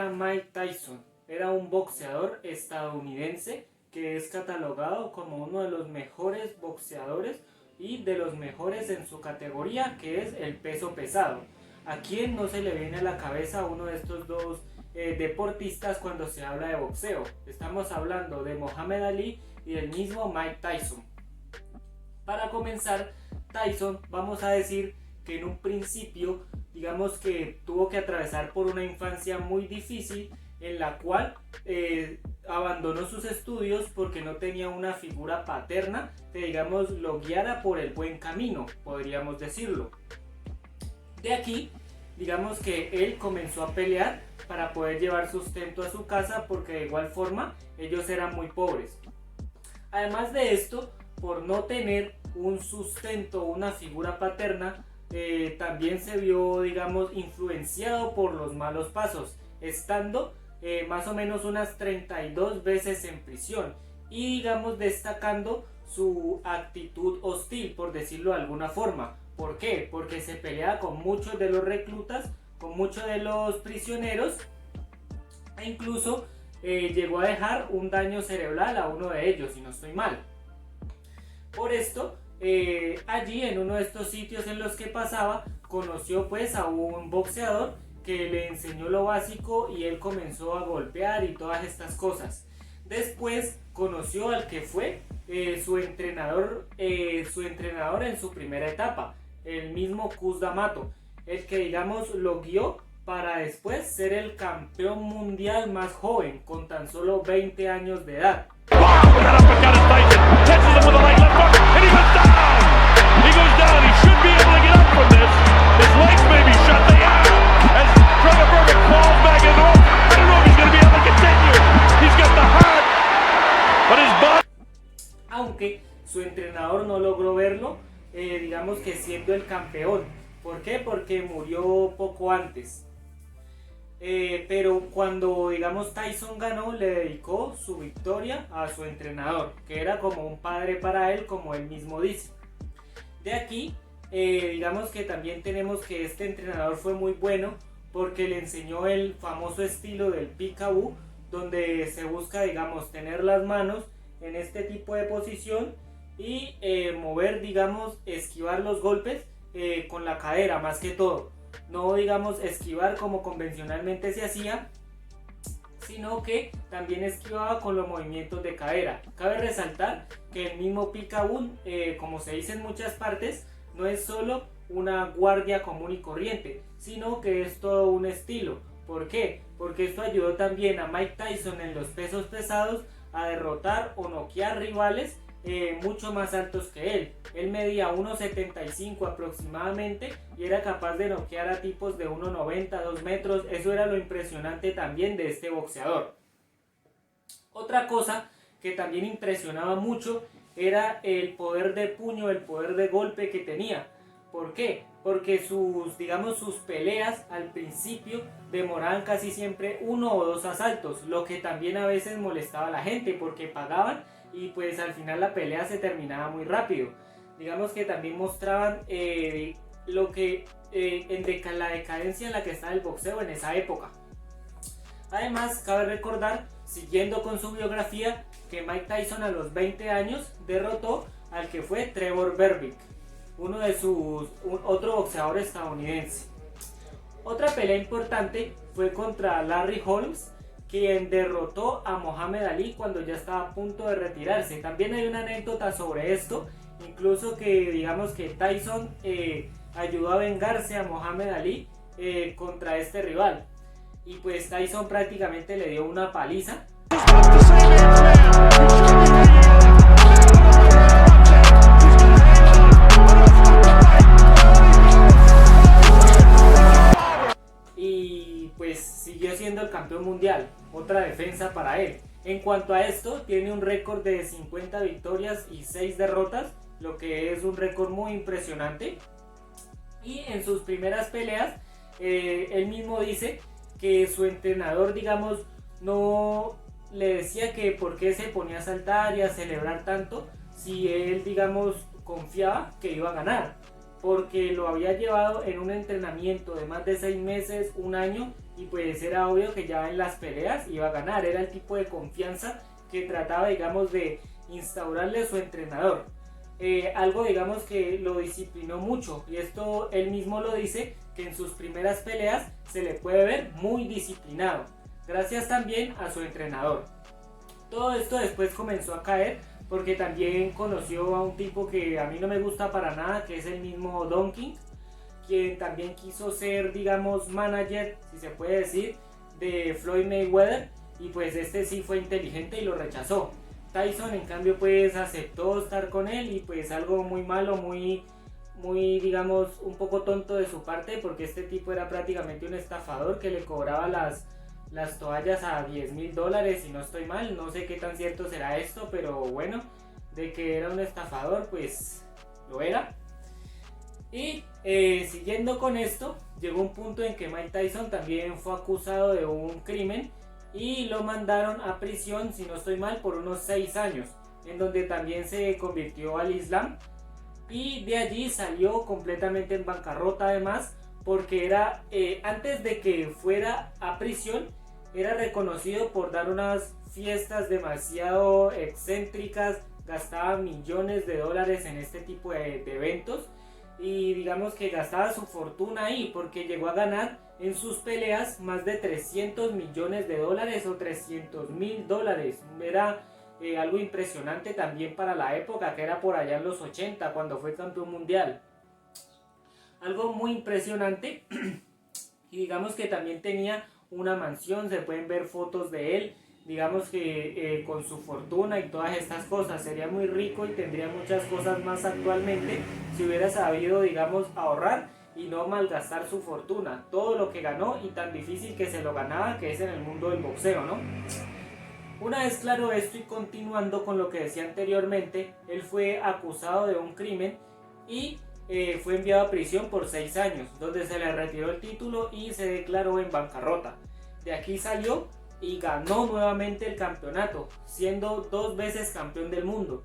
era Mike Tyson. Era un boxeador estadounidense que es catalogado como uno de los mejores boxeadores y de los mejores en su categoría, que es el peso pesado. ¿A quién no se le viene a la cabeza uno de estos dos deportistas cuando se habla de boxeo? Estamos hablando de Muhammad Ali y del mismo Mike Tyson. Para comenzar, Tyson, vamos a decir que en un principio, digamos que tuvo que atravesar por una infancia muy difícil, en la cual abandonó sus estudios porque no tenía una figura paterna que, digamos, lo guiara por el buen camino, podríamos decirlo. De aquí, digamos que él comenzó a pelear para poder llevar sustento a su casa, porque de igual forma ellos eran muy pobres. Además de esto, por no tener un sustento, una figura paterna, también se vio, digamos, influenciado por los malos pasos, estando más o menos unas 32 veces en prisión y, digamos, destacando su actitud hostil, por decirlo de alguna forma. ¿Por qué? Porque se peleaba con muchos de los reclutas, con muchos de los prisioneros, e incluso llegó a dejar un daño cerebral a uno de ellos, si no estoy mal. Por esto, allí en uno de estos sitios en los que pasaba, conoció pues a un boxeador que le enseñó lo básico y él comenzó a golpear y todas estas cosas. Después conoció al que fue su entrenador en su primera etapa, el mismo Cus D'Amato, el que, digamos, lo guió para después ser el campeón mundial más joven, con tan solo 20 años de edad. Aunque su entrenador no logró verlo, digamos que siendo el campeón. ¿Por qué? Porque murió poco antes. Pero cuando, digamos, Tyson ganó, le dedicó su victoria a su entrenador, que era como un padre para él, como él mismo dice. De aquí, digamos que también tenemos que este entrenador fue muy bueno porque le enseñó el famoso estilo del peekaboo, donde se busca, digamos, tener las manos en este tipo de posición y mover, digamos, esquivar los golpes con la cadera más que todo. No, digamos, esquivar como convencionalmente se hacía, sino que también esquivaba con los movimientos de cadera. Cabe resaltar que el mismo peekaboo, como se dice en muchas partes, no es solo una guardia común y corriente, sino que es todo un estilo. ¿Por qué? Porque esto ayudó también a Mike Tyson en los pesos pesados a derrotar o noquear rivales mucho más altos que él. Él medía 1,75 aproximadamente y era capaz de noquear a tipos de 1,90, 2 metros. Eso era lo impresionante también de este boxeador. Otra cosa que también impresionaba mucho era el poder de puño, el poder de golpe que tenía. ¿Por qué? Porque sus peleas al principio demoraban casi siempre 1 o 2 asaltos, lo que también a veces molestaba a la gente porque pagaban y pues al final la pelea se terminaba muy rápido. Digamos que también mostraban lo que la decadencia en la que estaba el boxeo en esa época. Además, cabe recordar, siguiendo con su biografía, que Mike Tyson a los 20 años derrotó al que fue Trevor Berbick, otro boxeador estadounidense. Otra pelea importante fue contra Larry Holmes, quien derrotó a Muhammad Ali cuando ya estaba a punto de retirarse. También hay una anécdota sobre esto, incluso que digamos que Tyson ayudó a vengarse a Muhammad Ali contra este rival. Y pues Tyson prácticamente le dio una paliza. Y pues siguió siendo el campeón mundial, otra defensa para él. En cuanto a esto, tiene un récord de 50 victorias y 6 derrotas, lo que es un récord muy impresionante. Y en sus primeras peleas, él mismo dice que su entrenador, digamos, no le decía que por qué se ponía a saltar y a celebrar tanto si él, digamos, confiaba que iba a ganar. porque lo había llevado en un entrenamiento de más de 6 meses, un año, y pues era obvio que ya en las peleas iba a ganar. Era el tipo de confianza que trataba, digamos, de instaurarle su entrenador. Algo, digamos, que lo disciplinó mucho, y esto él mismo lo dice, que en sus primeras peleas se le puede ver muy disciplinado, gracias también a su entrenador. Todo esto después comenzó a caer porque también conoció a un tipo que a mí no me gusta para nada, que es el mismo Don King, quien también quiso ser, digamos, manager, si se puede decir, de Floyd Mayweather, y pues este sí fue inteligente y lo rechazó. Tyson en cambio pues aceptó estar con él, y pues algo muy malo, muy digamos un poco tonto de su parte, porque este tipo era prácticamente un estafador que le cobraba las toallas a $10,000, si no estoy mal. No sé qué tan cierto será esto, pero bueno, de que era un estafador pues lo era. Y siguiendo con esto, llegó un punto en que Mike Tyson también fue acusado de un crimen y lo mandaron a prisión, si no estoy mal, por unos 6 años, en donde también se convirtió al Islam, y de allí salió completamente en bancarrota, además porque era antes de que fuera a prisión era reconocido por dar unas fiestas demasiado excéntricas, gastaba millones de dólares en este tipo de eventos, y digamos que gastaba su fortuna ahí, porque llegó a ganar en sus peleas más de $300 millones o $300,000. Era algo impresionante también para la época, que era por allá en los 80 cuando fue campeón mundial. Algo muy impresionante. Y digamos que también tenía una mansión, se pueden ver fotos de él, digamos que con su fortuna y todas estas cosas. Sería muy rico y tendría muchas cosas más actualmente si hubiera sabido, digamos, ahorrar y no malgastar su fortuna, todo lo que ganó y tan difícil que se lo ganaba, que es en el mundo del boxeo, ¿no? Una vez claro esto, y continuando con lo que decía anteriormente, él fue acusado de un crimen y fue enviado a prisión por 6 años, donde se le retiró el título y se declaró en bancarrota. De aquí salió y ganó nuevamente el campeonato, siendo 2 veces campeón del mundo.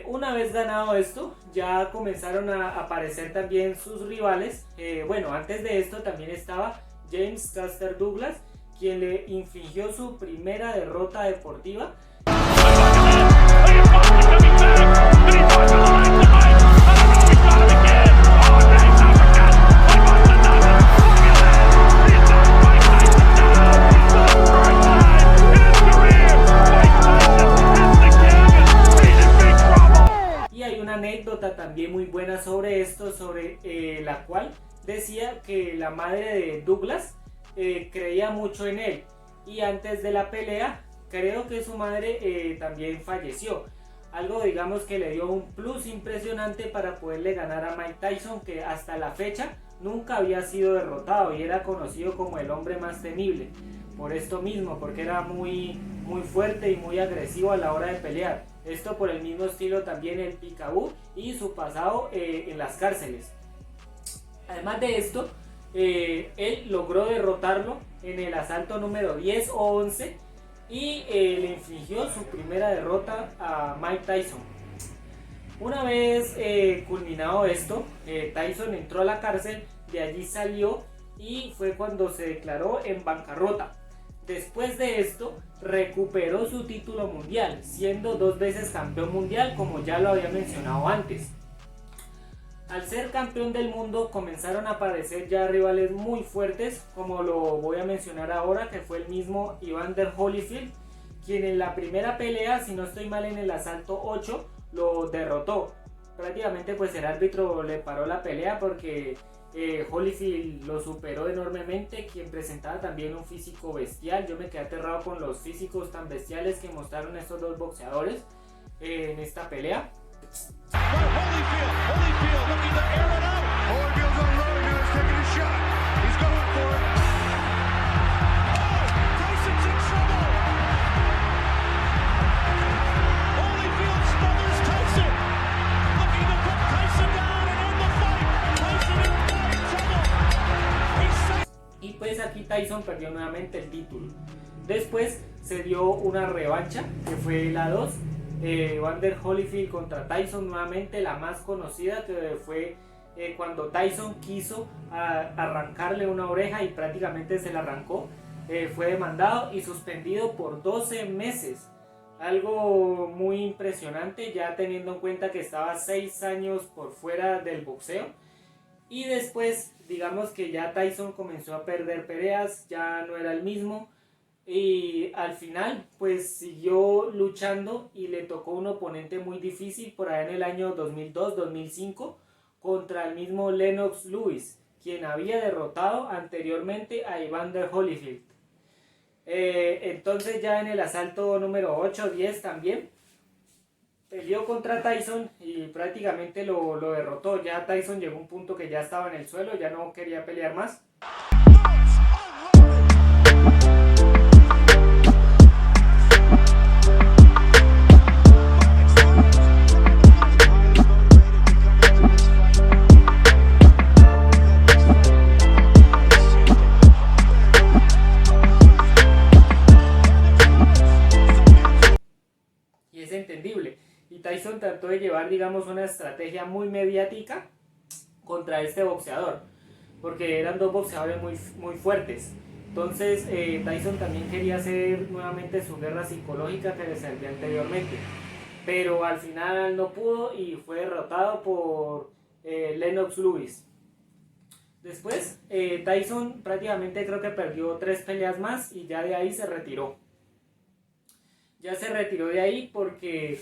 Una vez ganado esto, ya comenzaron a aparecer también sus rivales. Bueno, antes de esto también estaba James Custer Douglas, quien le infligió su primera derrota deportiva. Anécdota también muy buena sobre esto, sobre la cual decía que la madre de Douglas creía mucho en él, y antes de la pelea creo que su madre también falleció, algo digamos que le dio un plus impresionante para poderle ganar a Mike Tyson, que hasta la fecha nunca había sido derrotado y era conocido como el hombre más temible, por esto mismo, porque era muy fuerte y muy agresivo a la hora de pelear. Esto por el mismo estilo también el Picaboo y su pasado en las cárceles. Además de esto, él logró derrotarlo en el asalto número 10 o 11 y le infligió su primera derrota a Mike Tyson. Una vez culminado esto, Tyson entró a la cárcel, de allí salió y fue cuando se declaró en bancarrota. Después de esto, recuperó su título mundial, siendo 2 veces campeón mundial, como ya lo había mencionado antes. Al ser campeón del mundo, comenzaron a aparecer ya rivales muy fuertes, como lo voy a mencionar ahora, que fue el mismo Evander Holyfield, quien en la primera pelea, si no estoy mal, en el asalto 8, lo derrotó. Prácticamente pues el árbitro le paró la pelea porque Holyfield lo superó enormemente, quien presentaba también un físico bestial. Yo me quedé aterrado con los físicos tan bestiales que mostraron estos 2 boxeadores en esta pelea. Holyfield looking to air it out. Holyfield's on the road now, he's taking a shot. He's going for it. Oh, Tyson's in trouble. Holyfield smothers Tyson. Looking to put Tyson down and end the fight. Tyson in big trouble. Y pues aquí Tyson perdió nuevamente el título. Después se dio una revancha, que fue la 2. Evander Holyfield contra Tyson, nuevamente la más conocida, que fue cuando Tyson quiso arrancarle una oreja y prácticamente se la arrancó. Fue demandado y suspendido por 12 meses. Algo muy impresionante, ya teniendo en cuenta que estaba 6 años por fuera del boxeo. Y después, digamos que ya Tyson comenzó a perder peleas, ya no era el mismo. Y al final, pues siguió luchando y le tocó un oponente muy difícil por ahí en el año 2002-2005 contra el mismo Lennox Lewis, quien había derrotado anteriormente a Evander Holyfield. Entonces ya en el asalto número 8-10 también peleó contra Tyson y prácticamente lo derrotó. Ya Tyson llegó a un punto que ya estaba en el suelo, ya no quería pelear más. Y es entendible. Y Tyson trató de llevar, digamos, una estrategia muy mediática contra este boxeador, porque eran dos boxeadores muy fuertes. Entonces Tyson también quería hacer nuevamente su guerra psicológica que le servía anteriormente, pero al final no pudo y fue derrotado por Lennox Lewis. Después Tyson prácticamente creo que perdió 3 peleas más y ya de ahí se retiró. Ya se retiró de ahí porque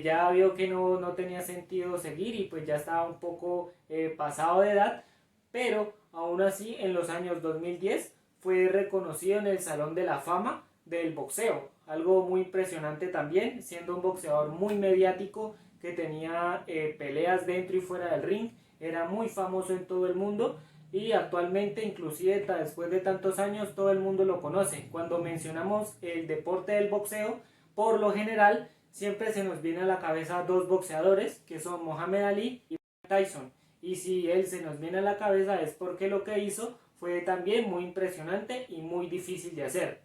ya vio que no tenía sentido seguir y pues ya estaba un poco pasado de edad, pero aún así en los años 2010 fue reconocido en el Salón de la Fama del boxeo, algo muy impresionante también, siendo un boxeador muy mediático que tenía peleas dentro y fuera del ring, era muy famoso en todo el mundo y actualmente, inclusive después de tantos años, todo el mundo lo conoce. Cuando mencionamos el deporte del boxeo, por lo general siempre se nos viene a la cabeza dos boxeadores que son Muhammad Ali y Tyson, y si él se nos viene a la cabeza es porque lo que hizo fue también muy impresionante y muy difícil de hacer.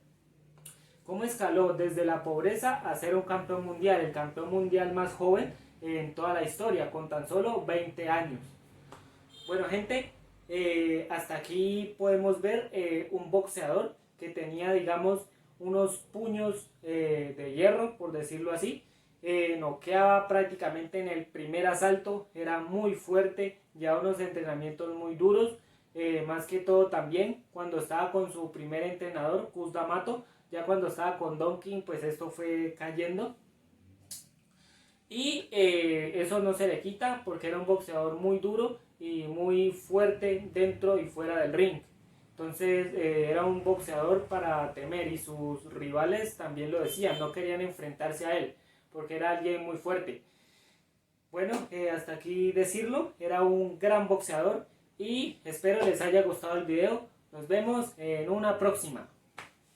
Cómo escaló desde la pobreza a ser un campeón mundial, el campeón mundial más joven en toda la historia, con tan solo 20 años. Bueno, gente, hasta aquí podemos ver un boxeador que tenía, digamos, unos puños de hierro, por decirlo así. Noqueaba prácticamente en el primer asalto, era muy fuerte, ya unos entrenamientos muy duros. Más que todo también cuando estaba con su primer entrenador, Cus D'Amato, ya cuando estaba con Don King, pues esto fue cayendo. Y eso no se le quita porque era un boxeador muy duro y muy fuerte dentro y fuera del ring. Entonces era un boxeador para temer y sus rivales también lo decían, no querían enfrentarse a él porque era alguien muy fuerte. Bueno, hasta aquí decirlo, era un gran boxeador y espero les haya gustado el video. Nos vemos en una próxima.